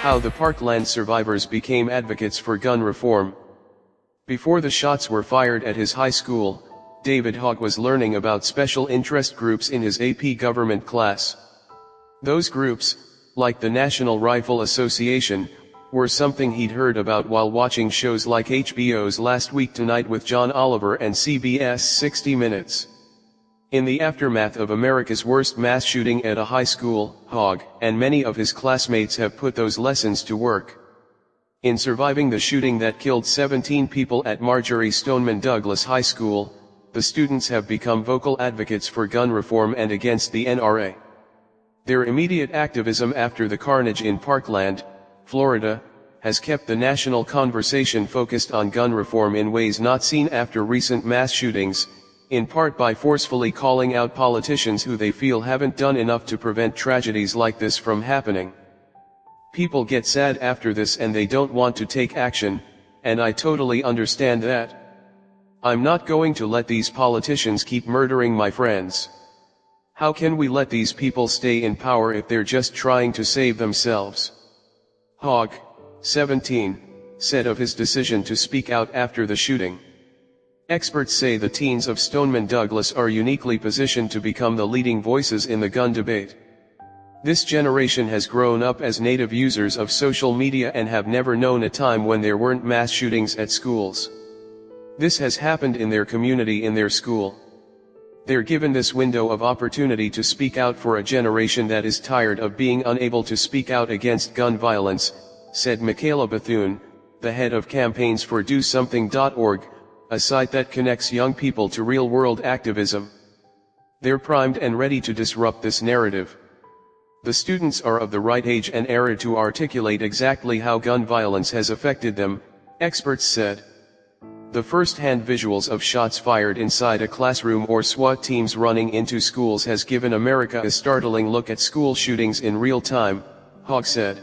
How the Parkland survivors became advocates for gun reform. Before the shots were fired at his high school, David Hogg was learning about special interest groups in his AP government class. Those groups, like the National Rifle Association, were something he'd heard about while watching shows like HBO's Last Week Tonight with John Oliver and CBS 60 Minutes. In the aftermath of America's worst mass shooting at a high school, Hogg and many of his classmates have put those lessons to work. In surviving the shooting that killed 17 people at Marjory Stoneman Douglas High School, the students have become vocal advocates for gun reform and against the NRA. Their immediate activism after the carnage in Parkland, Florida, has kept the national conversation focused on gun reform in ways not seen after recent mass shootings, in part by forcefully calling out politicians who they feel haven't done enough to prevent tragedies like this from happening. People get sad after this and they don't want to take action, and I totally understand that. I'm not going to let these politicians keep murdering my friends. How can we let these people stay in power if they're just trying to save themselves? Hogg, 17, said of his decision to speak out after the shooting. Experts say the teens of Stoneman Douglas are uniquely positioned to become the leading voices in the gun debate. This generation has grown up as native users of social media and have never known a time when there weren't mass shootings at schools. This has happened in their community, in their school. They're given this window of opportunity to speak out for a generation that is tired of being unable to speak out against gun violence, said Michaela Bethune, the head of campaigns for DoSomething.org, a site that connects young people to real-world activism. They're primed and ready to disrupt this narrative. The students are of the right age and era to articulate exactly how gun violence has affected them, experts said. The first-hand visuals of shots fired inside a classroom or SWAT teams running into schools has given America a startling look at school shootings in real time, Hogg said.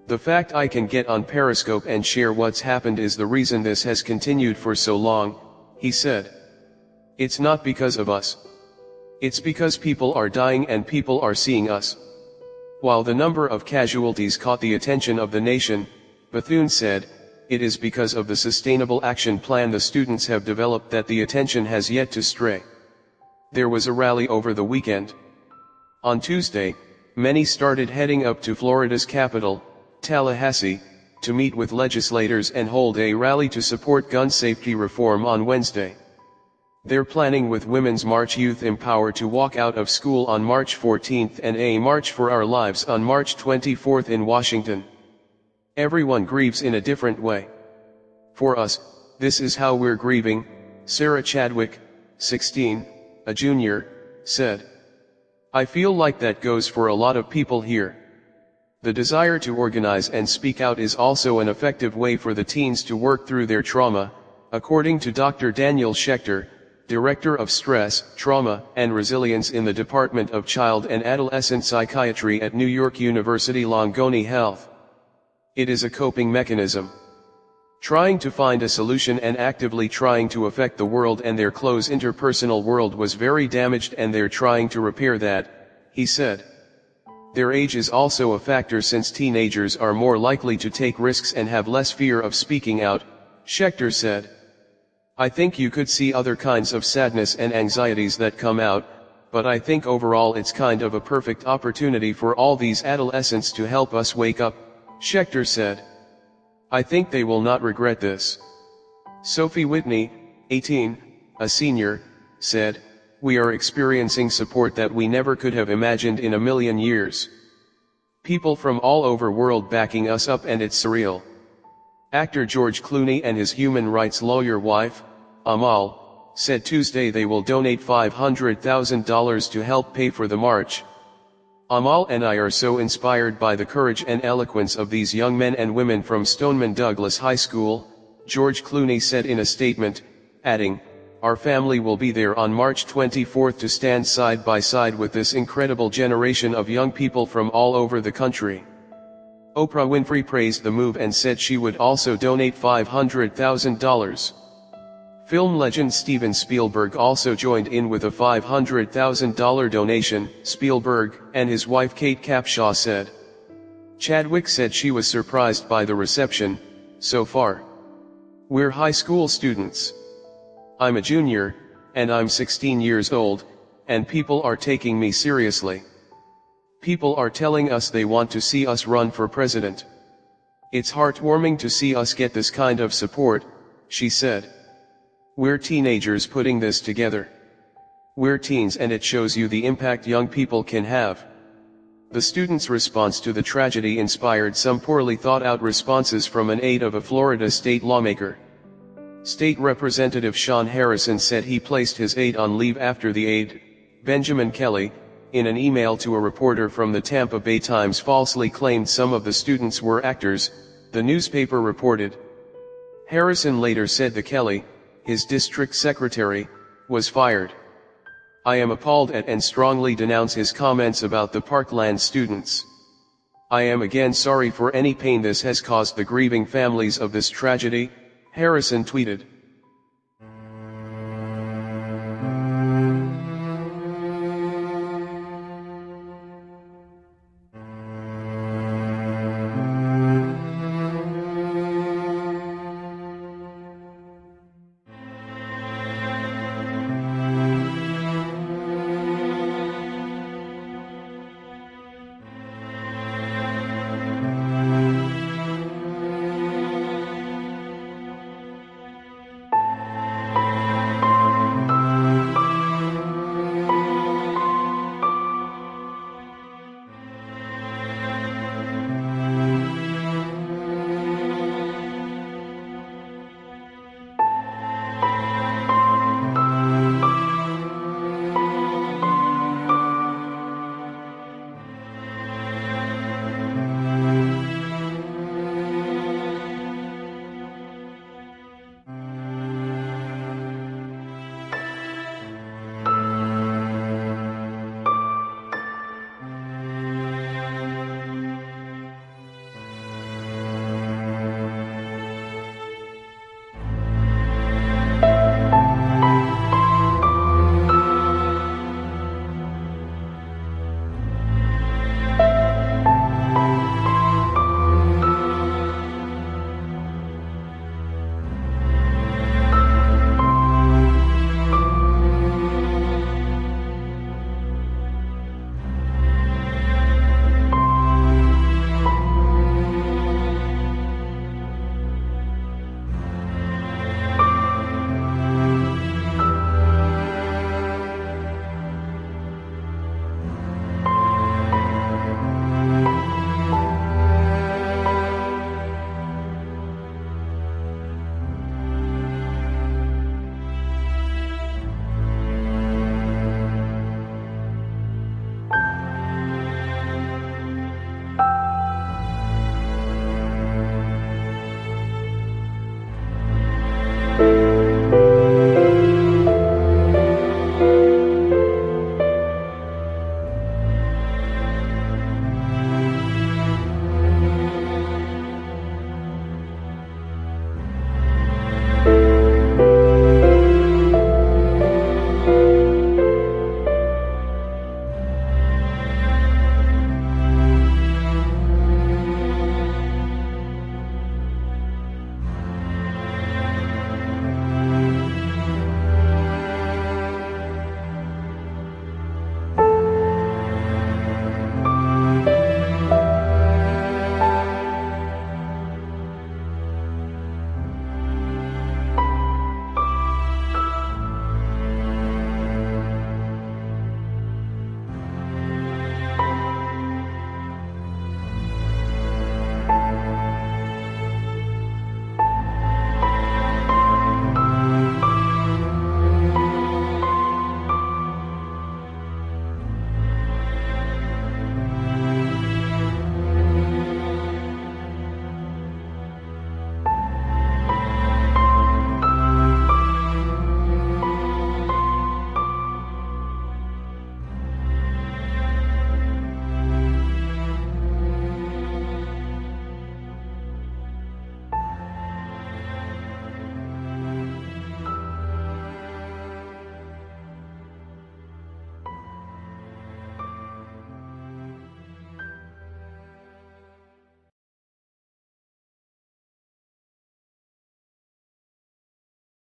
The fact I can get on Periscope and share what's happened is the reason this has continued for so long, he said. It's not because of us. It's because people are dying and people are seeing us. While the number of casualties caught the attention of the nation, Bethune said, it is because of the sustainable action plan the students have developed that the attention has yet to stray. There was a rally over the weekend. On Tuesday, many started heading up to Florida's capital, Tallahassee, to meet with legislators and hold a rally to support gun safety reform on Wednesday. They're planning with Women's March Youth Empower to walk out of school on March 14th and a March for Our Lives on March 24th in Washington. Everyone grieves in a different way. For us, this is how we're grieving, Sarah Chadwick, 16, a junior, said. I feel like that goes for a lot of people here. The desire to organize and speak out is also an effective way for the teens to work through their trauma, according to Dr. Daniel Schechter, Director of Stress, Trauma, and Resilience in the Department of Child and Adolescent Psychiatry at New York University Langone Health. It is a coping mechanism. Trying to find a solution and actively trying to affect the world and their close interpersonal world was very damaged and they're trying to repair that, he said. Their age is also a factor since teenagers are more likely to take risks and have less fear of speaking out, Schechter said. I think you could see other kinds of sadness and anxieties that come out, but I think overall it's kind of a perfect opportunity for all these adolescents to help us wake up, Schechter said. I think they will not regret this. Sophie Whitney, 18, a senior, said, we are experiencing support that we never could have imagined in a million years. People from all over world backing us up and it's surreal. Actor George Clooney and his human rights lawyer wife, Amal, said Tuesday they will donate $500,000 to help pay for the march. Amal and I are so inspired by the courage and eloquence of these young men and women from Stoneman Douglas High School, George Clooney said in a statement, adding, our family will be there on March 24th to stand side by side with this incredible generation of young people from all over the country. Oprah Winfrey praised the move and said she would also donate $500,000. Film legend Steven Spielberg also joined in with a $500,000 donation, Spielberg and his wife Kate Capshaw said. Chadwick said she was surprised by the reception, so far. We're high school students. I'm a junior, and I'm 16 years old, and people are taking me seriously. People are telling us they want to see us run for president. It's heartwarming to see us get this kind of support, she said. We're teenagers putting this together. We're teens, and it shows you the impact young people can have. The students' response to the tragedy inspired some poorly thought out responses from an aide of a Florida state lawmaker. State Representative Sean Harrison said he placed his aide on leave after the aide, Benjamin Kelly, in an email to a reporter from the Tampa Bay Times falsely claimed some of the students were actors, the newspaper reported. Harrison later said the Kelly, his district secretary, was fired. I am appalled at and strongly denounce his comments about the Parkland students. I am again sorry for any pain this has caused the grieving families of this tragedy, Harrison tweeted.